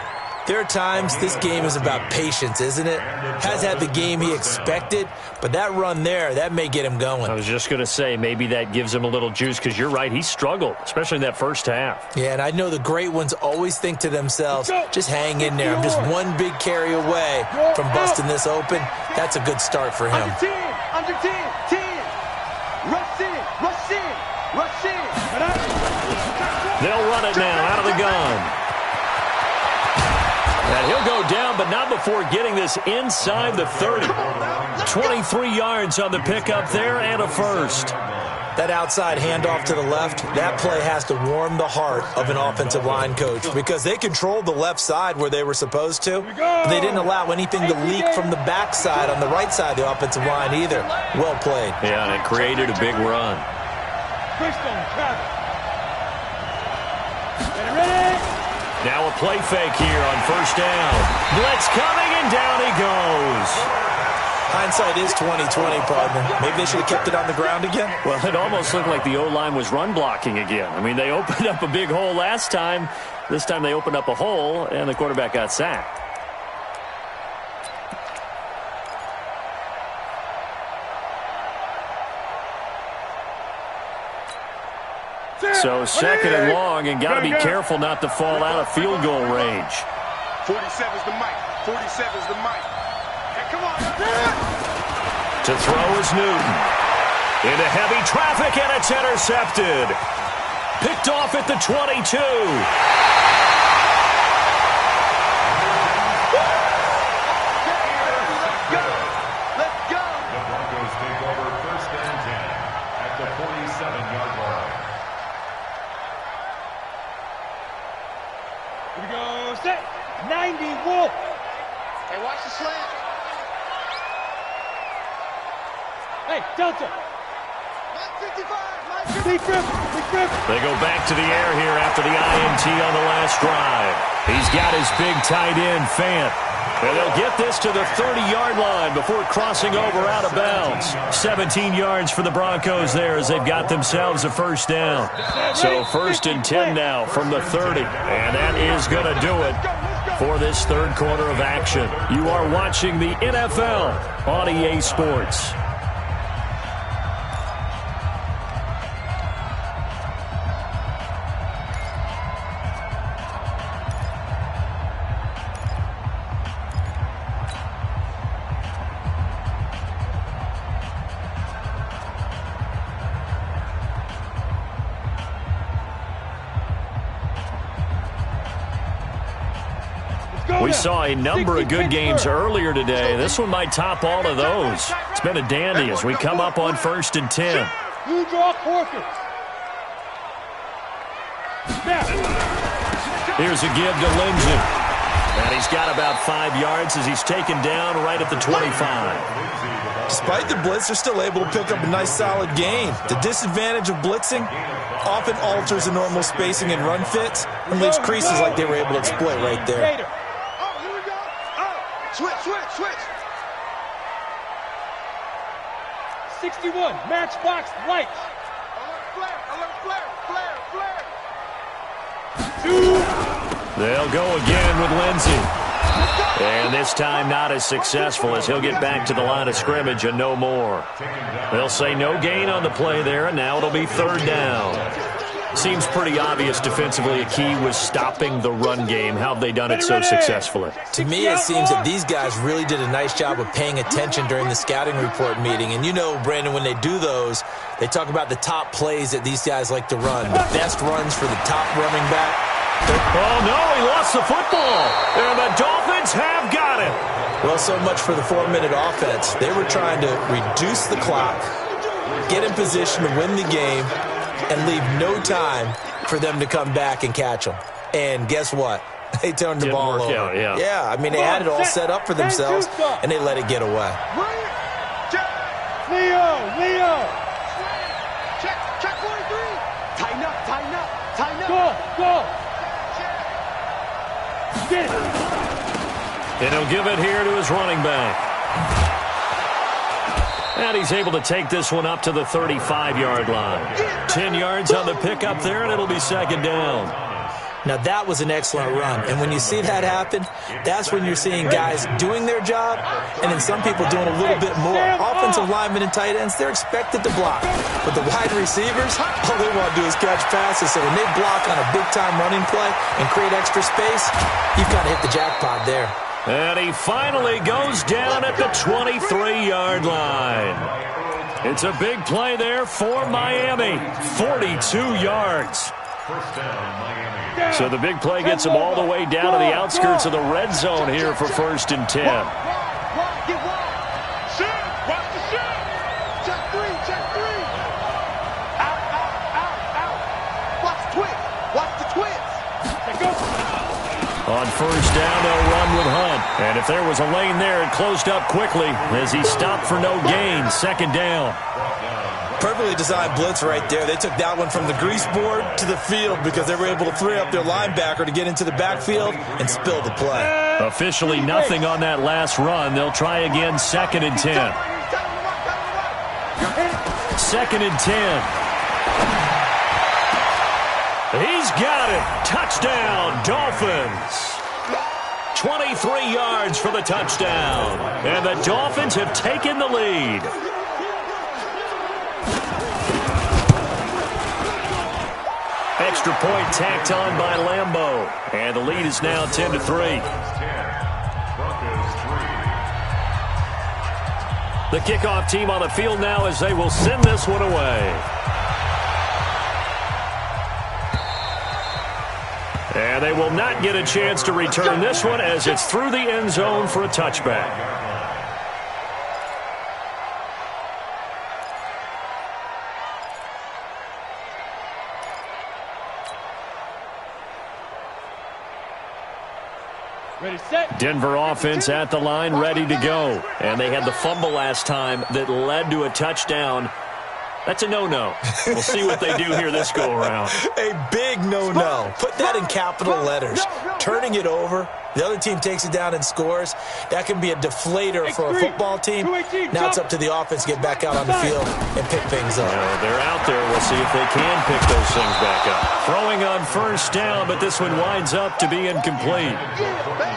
there are times this game is about patience, isn't it? Has had the game he expected, but that run there, that may get him going. I was just going to say, maybe that gives him a little juice, because you're right, he struggled, especially in that first half. Yeah, and I know the great ones always think to themselves, just hang in there. I'm just one big carry away from busting this open. That's a good start for him. Under 10. Rush in. They'll run it now out of the gun. And he'll go down, but not before getting this inside the 30. 23 yards on the pickup there and a first. That outside handoff to the left, that play has to warm the heart of an offensive line coach because they controlled the left side where they were supposed to. But they didn't allow anything to leak from the backside on the right side of the offensive line either. Well played. Yeah, and it created a big run. Now a play fake here on first down. Blitz coming, and down he goes. Hindsight is 20/20, partner. Maybe they should have kept it on the ground again. Well, it almost looked like the O-line was run blocking again. I mean, they opened up a big hole last time. This time they opened up a hole, and the quarterback got sacked. So second and long, and got to be careful not to fall out of field goal range. 47's the mic. 47's the mic. Hey, come on. To throw is Newton. Into heavy traffic, and it's intercepted. Picked off at the 22. Let's go. The Broncos take over first and 10 at the 47-yard line. Here we go. Set. 90 Wolf. Hey, watch the slant. Hey, Delta. 55. Big grip. Big grip. They go back to the air here after the INT on the last drive. He's got his big tight end, Fant. And they'll get this to the 30-yard line before crossing over out of bounds. 17 yards for the Broncos there as they've got themselves a first down. So first and 10 now from the 30. And that is going to do it for this third quarter of action. You are watching the NFL on EA Sports. We saw a number of good games earlier today. This one might top all of those. It's been a dandy as we come up on first and 10. You draw forfeits. Here's a give to Lindsey. And he's got about 5 yards as he's taken down right at the 25. Despite the blitz, they're still able to pick up a nice, solid gain. The disadvantage of blitzing often alters the normal spacing and run fits and leaves creases like they were able to exploit right there. Oh, here we go. Oh, switch. 61, matchbox lights. Alert flare. 2. They'll go again with Lindsey. And this time not as successful as he'll get back to the line of scrimmage and no more. They'll say no gain on the play there, and now it'll be third down. Seems pretty obvious defensively a key was stopping the run game. How have they done it so successfully? To me, it seems that these guys really did a nice job of paying attention during the scouting report meeting. And you know, Brandon, when they do those, they talk about the top plays that these guys like to run. The best runs for the top running back. Oh, no, he lost the football. And the Dolphins have got it. Well, so much for the 4-minute offense. They were trying to reduce the clock, get in position to win the game, and leave no time for them to come back and catch them. And guess what? They turned the ball over. Out, yeah. Yeah, I mean, they had it all set up for themselves, and they let it get away. Leo. Check 43. Tighten up. Go. Get it. And he'll give it here to his running back. And he's able to take this one up to the 35-yard line. 10 yards on the pickup there, and it'll be second down. Now, that was an excellent run. And when you see that happen, that's when you're seeing guys doing their job and then some people doing a little bit more. Offensive linemen and tight ends, they're expected to block. But the wide receivers, all they want to do is catch passes. So when they block on a big-time running play and create extra space, you've got to hit the jackpot there. And he finally goes down at the 23-yard line. It's a big play there for Miami. 42 yards. First down, Miami. So the big play gets them all the way down to the outskirts of the red zone here for 1st and 10. Get wide. Shoot. Watch the shoot. Check three. Out. Watch the twist. Watch the twist. Let's go. On 1st down, they'll run with Hunt. And if there was a lane there, it closed up quickly as he stopped for no gain. 2nd down. Perfectly designed blitz right there. They took that one from the grease board to the field because they were able to free up their linebacker to get into the backfield and spill the play. Officially nothing on that last run. They'll try again, 2nd and 10. 2nd and 10. He's got it. Touchdown, Dolphins. 23 yards for the touchdown. And the Dolphins have taken the lead. Extra point tacked on by Lambeau. And the lead is now 10-3. The kickoff team on the field now as they will send this one away. And they will not get a chance to return this one as it's through the end zone for a touchback. Ready, set. Denver offense at the line, ready to go. And they had the fumble last time that led to a touchdown. That's a no-no. We'll see what they do here this go-around. A big no-no. Put that in capital letters. Turning it over, the other team takes it down and scores. That can be a deflator for a football team. Now it's up to the offense to get back out on the field and pick things up. They're out there. We'll see if they can pick those things back up. Throwing on 1st down, but this one winds up to be incomplete.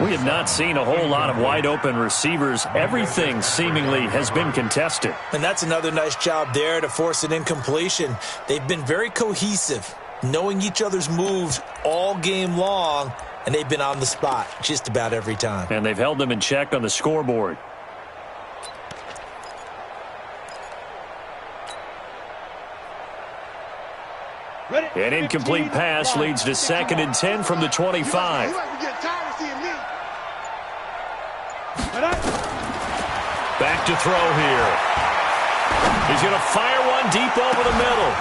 We have not seen a whole lot of wide-open receivers. Everything seemingly has been contested. And that's another nice job there to force an incompletion. They've been very cohesive, knowing each other's moves all game long, and they've been on the spot just about every time. And they've held them in check on the scoreboard. Ready. An incomplete pass leads to 2nd and 10 from the 25. You might be getting tired of seeing me. Back to throw here. He's going to fire one deep over the middle.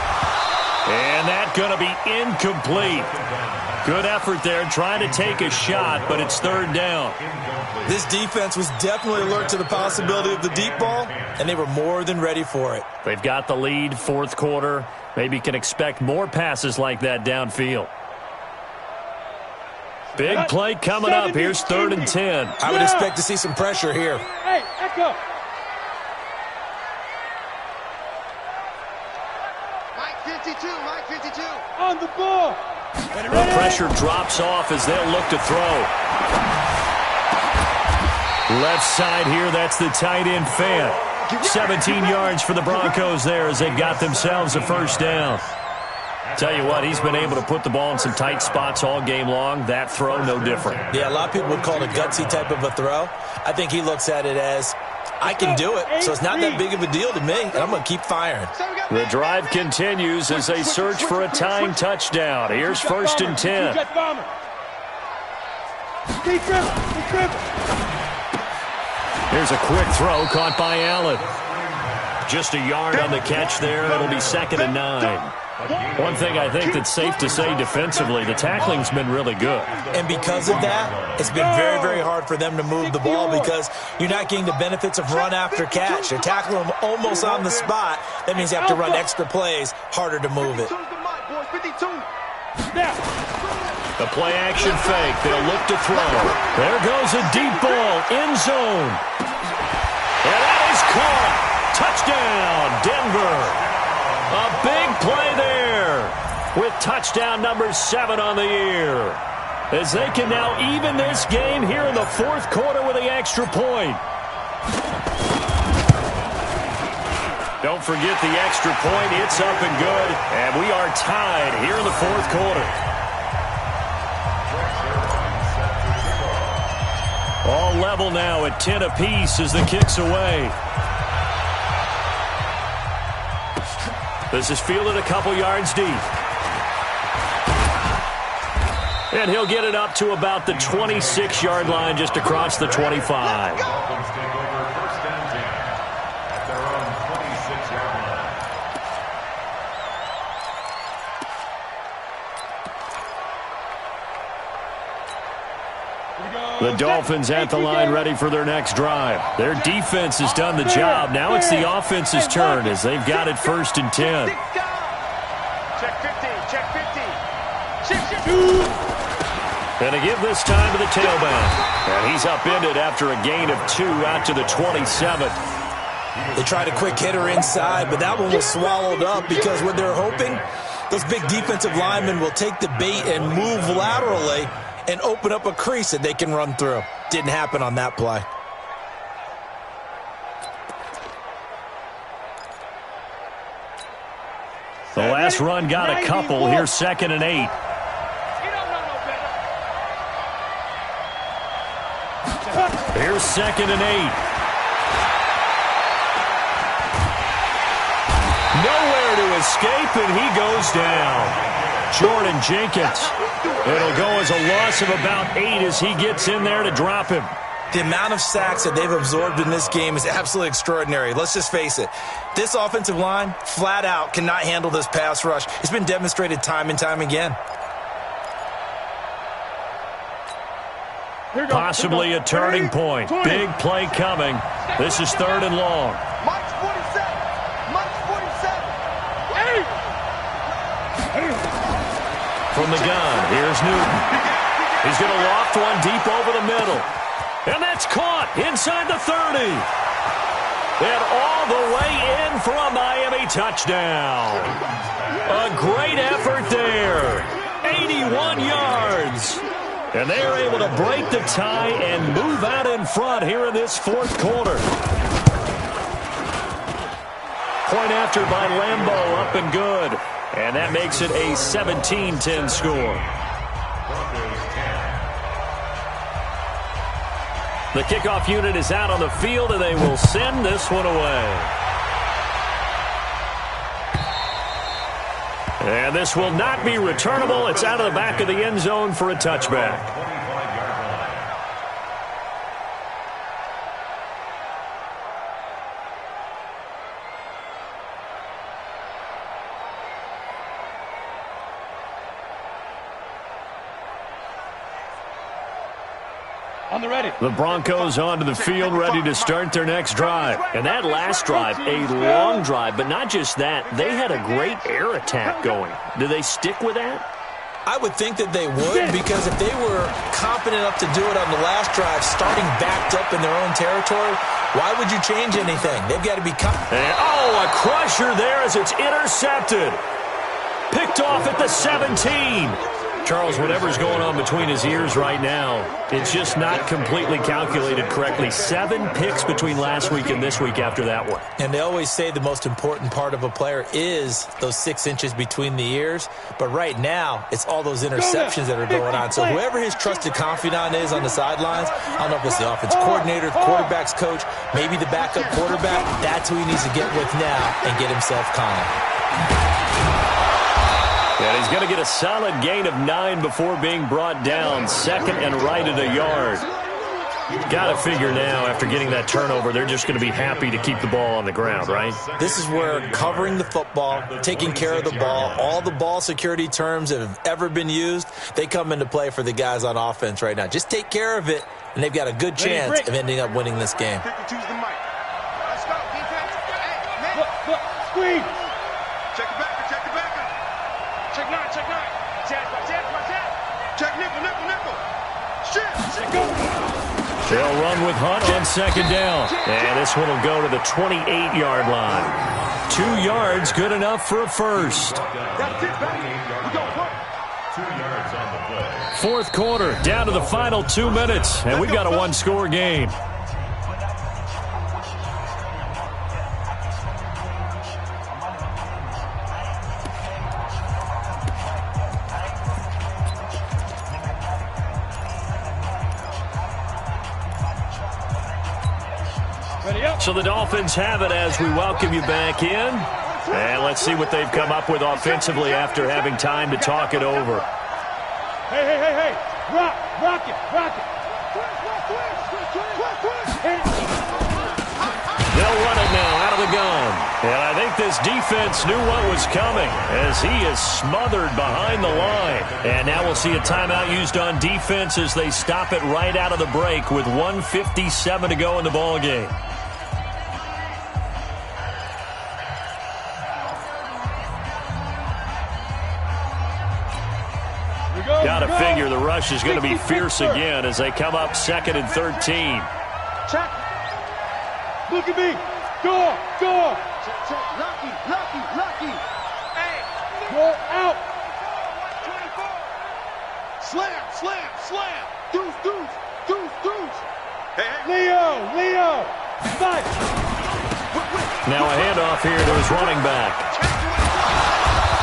And that's going to be incomplete. Good effort there, trying to take a shot, but it's 3rd down. This defense was definitely alert to the possibility of the deep ball, and they were more than ready for it. They've got the lead, 4th quarter. Maybe can expect more passes like that downfield. Big play coming up. Here's 3rd and 10. I would expect to see some pressure here. Hey, echo. Mike 52. On the ball. The pressure drops off as they'll look to throw. Left side here, that's the tight end Fant. 17 yards for the Broncos there as they've got themselves a 1st down. Tell you what, he's been able to put the ball in some tight spots all game long. That throw, no different. Yeah, a lot of people would call it a gutsy type of a throw. I think he looks at it as, I can do it, so it's not that big of a deal to me, and I'm going to keep firing. The drive continues as they search for a tying touchdown. Here's 1st and 10. Here's a quick throw caught by Allen. Just a yard on the catch there. It'll be 2nd and 9. One thing I think that's safe to say defensively, the tackling's been really good. And because of that, it's been very, very hard for them to move the ball because you're not getting the benefits of run after catch. They're tackling them almost on the spot. That means they have to run extra plays, harder to move it. The play action fake. They'll look to throw. There goes a deep ball. End zone. And that is caught. Touchdown, Denver. A big play there with touchdown number 7 on the year. As they can now even this game here in the 4th quarter with the extra point. Don't forget the extra point. It's up and good. And we are tied here in the 4th quarter. All level now at 10 apiece as the kick's away. This is fielded a couple yards deep. And he'll get it up to about the 26-yard line just across the 25. Dolphins take over 1st and 10 at their own 26-yard line. The Dolphins at the line ready for their next drive. Their defense has done the job. Now it's the offense's turn as they've got it 1st and 10. Check 50, check 50. Check. And to give this time to the tailback. And he's upended after a gain of 2 out to the 27. They tried a quick hitter inside, but that one was swallowed up because what they're hoping, those big defensive linemen will take the bait and move laterally and open up a crease that they can run through. Didn't happen on that play. The last run got a couple. Here's 2nd and 8. Here's 2nd and 8. Nowhere to escape, and he goes down. Jordan Jenkins. It'll go as a loss of about 8 as he gets in there to drop him. The amount of sacks that they've absorbed in this game is absolutely extraordinary. Let's just face it. This offensive line, flat out, cannot handle this pass rush. It's been demonstrated time and time again. Possibly a turning point. Big play coming. This is 3rd and long. Mike's 47. Mike's 47. From the gun, here's Newton. He's going to loft one deep over the middle. And that's caught inside the 30. And all the way in for a Miami touchdown. A great effort there. 81 yards. And they are able to break the tie and move out in front here in this 4th quarter. Point after by Lambeau, up and good. And that makes it a 17-10 score. The kickoff unit is out on the field, and they will send this one away. And this will not be returnable. It's out of the back of the end zone for a touchback. On the ready. The Broncos onto the field, ready to start their next drive. And that last drive, a long drive, but not just that. They had a great air attack going. Do they stick with that? I would think that they would, because if they were confident enough to do it on the last drive, starting backed up in their own territory, why would you change anything? They've got to be confident. Oh, a crusher there as it's intercepted. Picked off at the 17. Charles, whatever's going on between his ears right now, it's just not completely calculated correctly. 7 picks between last week and this week after that one. And they always say the most important part of a player is those 6 inches between the ears. But right now, it's all those interceptions that are going on. So whoever his trusted confidant is on the sidelines, I don't know if it's the offensive coordinator, the quarterback's coach, maybe the backup quarterback, that's who he needs to get with now and get himself calm. And he's going to get a solid gain of 9 before being brought down. 2nd and right at a yard. Got to figure now, after getting that turnover, they're just going to be happy to keep the ball on the ground, right? This is where covering the football, taking care of the ball, all the ball security terms that have ever been used, they come into play for the guys on offense right now. Just take care of it, and they've got a good chance of ending up winning this game. Let's go, defense. Hey, Look, squeeze. check the backer, check the backer. Check 9, check 9. Check nickel. Shit. Go. They'll run with Hunt on 2nd down. And this one will go to the 28-yard line. 2 yards, good enough for a first. That's it, baby. We go work. 2 yards on the play. 4th quarter, down to the final 2 minutes. And we've got a 1-score game. So the Dolphins have it as we welcome you back in. And let's see what they've come up with offensively after having time to talk it over. Hey. Rock it. They'll run it now out of the gun. And I think this defense knew what was coming as he is smothered behind the line. And now we'll see a timeout used on defense as they stop it right out of the break with 1:57 to go in the ballgame. Got to figure the rush is going to be fierce again as they come up 2nd and 13. Check. Look at me. Door. Check. Lucky. Hey. Go out. 24. Slam. Deuce. Hey. Leo. Fight. Now a handoff here to his running back.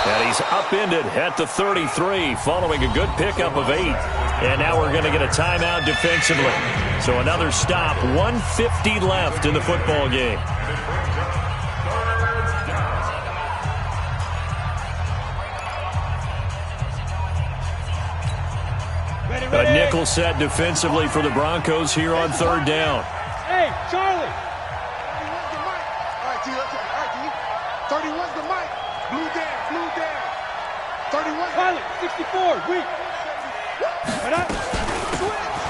And he's upended at the 33 following a good pickup of 8. And now we're going to get a timeout defensively. So another stop, 1:50 left in the football game. A nickel set defensively for the Broncos here on 3rd down. Hey, Charlie. 31's the mic. Blue down. 31. Pilot, 64. Weak.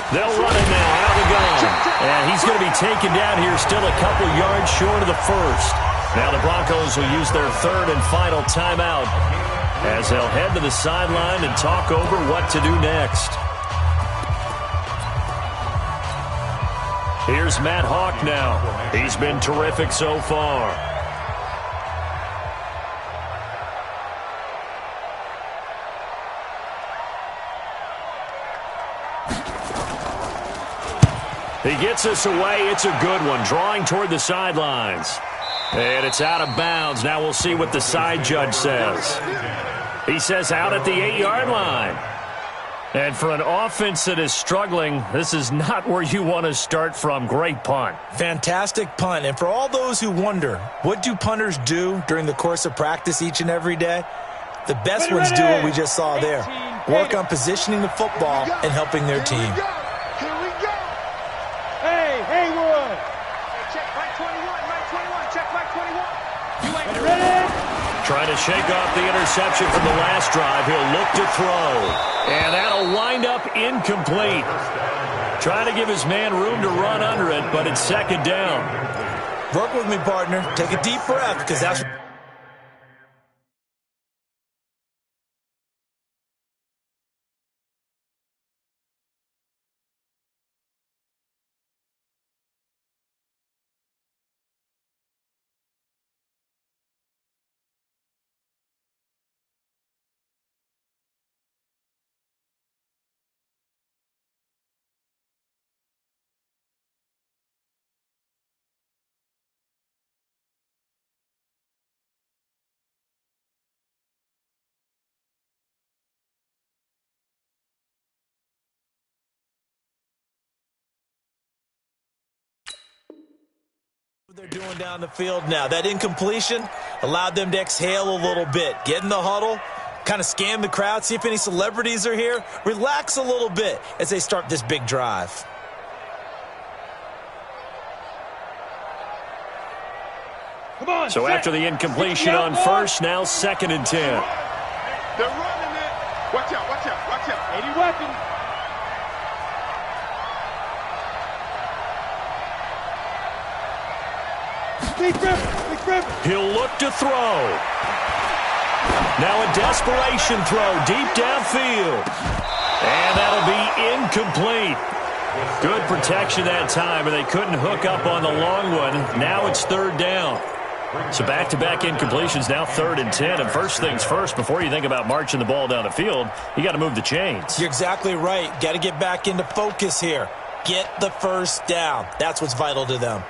They'll run it now out of the gun. And he's going to be taken down here still a couple yards short of the first. Now the Broncos will use their 3rd and final timeout as they'll head to the sideline and talk over what to do next. Here's Matt Hawk now. He's been terrific so far. He gets us away. It's a good one, drawing toward the sidelines. And it's out of bounds. Now we'll see what the side judge says. He says out at the 8-yard line. And for an offense that is struggling, this is not where you want to start from. Great punt. Fantastic punt. And for all those who wonder, what do punters do during the course of practice each and every day? The best ones do what we just saw there. Work on positioning the football and helping their team. Haywood. Check right 21. Check right 21. You ain't ready? Trying to shake off the interception from the last drive. He'll look to throw. And that'll wind up incomplete. Trying to give his man room to run under it, but it's 2nd down. Work with me, partner. Take a deep breath, because that's... They're doing down the field now. That incompletion allowed them to exhale a little bit. Get in the huddle, kind of scan the crowd, see if any celebrities are here. Relax a little bit as they start this big drive. Come on. So after the incompletion on first, now 2nd and 10. They're running it. Watch out. 80 weapons. Big Griffin. He'll look to throw. Now a desperation throw deep downfield. And that'll be incomplete. Good protection that time, and they couldn't hook up on the long one. Now it's 3rd down. So back-to-back incompletions, now 3rd and 10. And first things first, before you think about marching the ball down the field, you got to move the chains. You're exactly right. Got to get back into focus here. Get the first down. That's what's vital to them.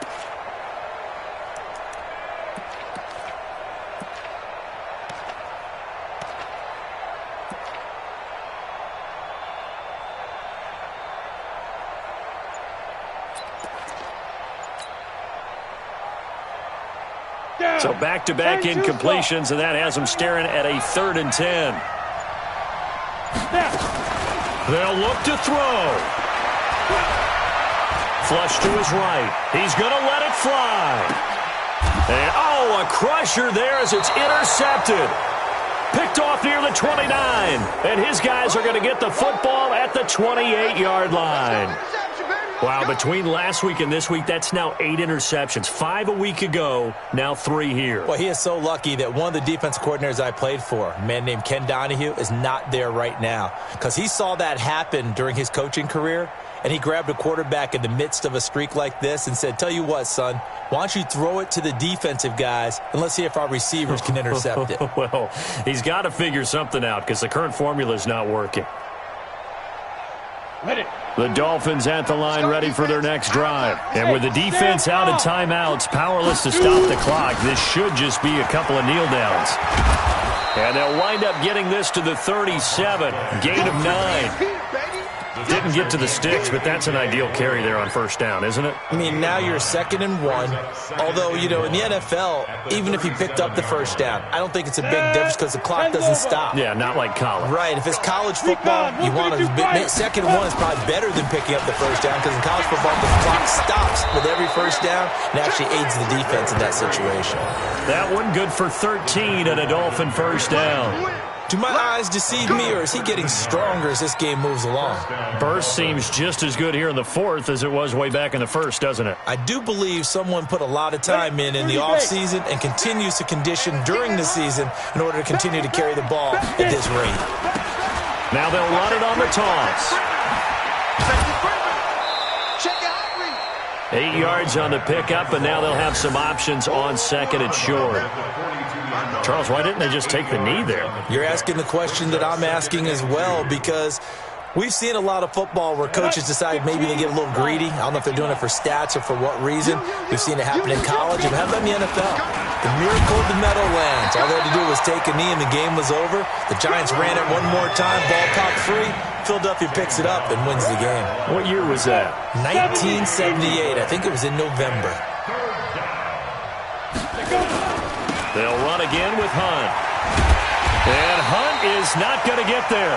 So back-to-back incompletions, and that has them staring at a 3rd and 10. They'll look to throw. Flush to his right. He's going to let it fly. And, oh, a crusher there as it's intercepted. Picked off near the 29. And his guys are going to get the football at the 28-yard line. Wow, between last week and this week, that's now 8 interceptions. 5 a week ago, now 3 here. Well, he is so lucky that one of the defense coordinators I played for, a man named Ken Donahue, is not there right now. Because he saw that happen during his coaching career, and he grabbed a quarterback in the midst of a streak like this and said, tell you what, son, why don't you throw it to the defensive guys, and let's see if our receivers can intercept it. Well, he's got to figure something out because the current formula is not working. The Dolphins at the line ready for their next drive. And with the defense out of timeouts, powerless to stop the clock, this should just be a couple of kneel downs. And they'll wind up getting this to the 37. Gain of 9. Didn't get to the sticks, but that's an ideal carry there on first down, isn't it? I mean, now you're 2nd and 1. Although, you know, in the NFL, even if he picked up the first down, I don't think it's a big difference because the clock doesn't stop. Yeah, not like college. Right. If it's college football, you want to 2nd and 1 is probably better than picking up the first down because in college football, the clock stops with every first down and actually aids the defense in that situation. That one good for 13 and a Dolphin first down. Do my eyes deceive me, or is he getting stronger as this game moves along? Burst seems just as good here in the 4th as it was way back in the 1st, doesn't it? I do believe someone put a lot of time in the offseason and continues to condition during the season in order to continue to carry the ball at this rate. Now they'll run it on the toss. 8 yards on the pickup, and now they'll have some options on 2nd and short. Charles, why didn't they just take the knee there? You're asking the question that I'm asking as well, because we've seen a lot of football where coaches decide maybe they get a little greedy. I don't know if they're doing it for stats or for what reason. We've seen it happen in college, and have done in the NFL. The miracle of the Meadowlands. All they had to do was take a knee, and the game was over. The Giants ran it one more time, ball caught free. Philadelphia picks it up and wins the game. What year was that? 1978. I think it was in November. They'll run again with Hunt. And Hunt is not going to get there.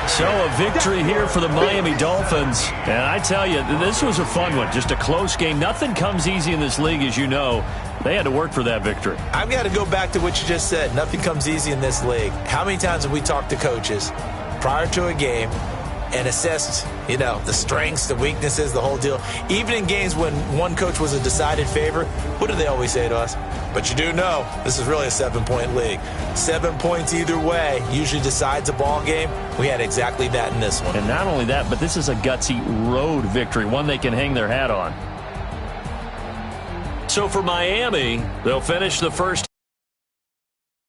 So a victory here for the Miami Dolphins. And I tell you, this was a fun one. Just a close game. Nothing comes easy in this league, as you know. They had to work for that victory. I've got to go back to what you just said. Nothing comes easy in this league. How many times have we talked to coaches prior to a game and assessed, you know, the strengths, the weaknesses, the whole deal? Even in games when one coach was a decided favorite, what do they always say to us? But you do know this is really a 7-point league. 7 points either way usually decides a ball game. We had exactly that in this one. And not only that, but this is a gutsy road victory, one they can hang their hat on. So for Miami, they'll finish the first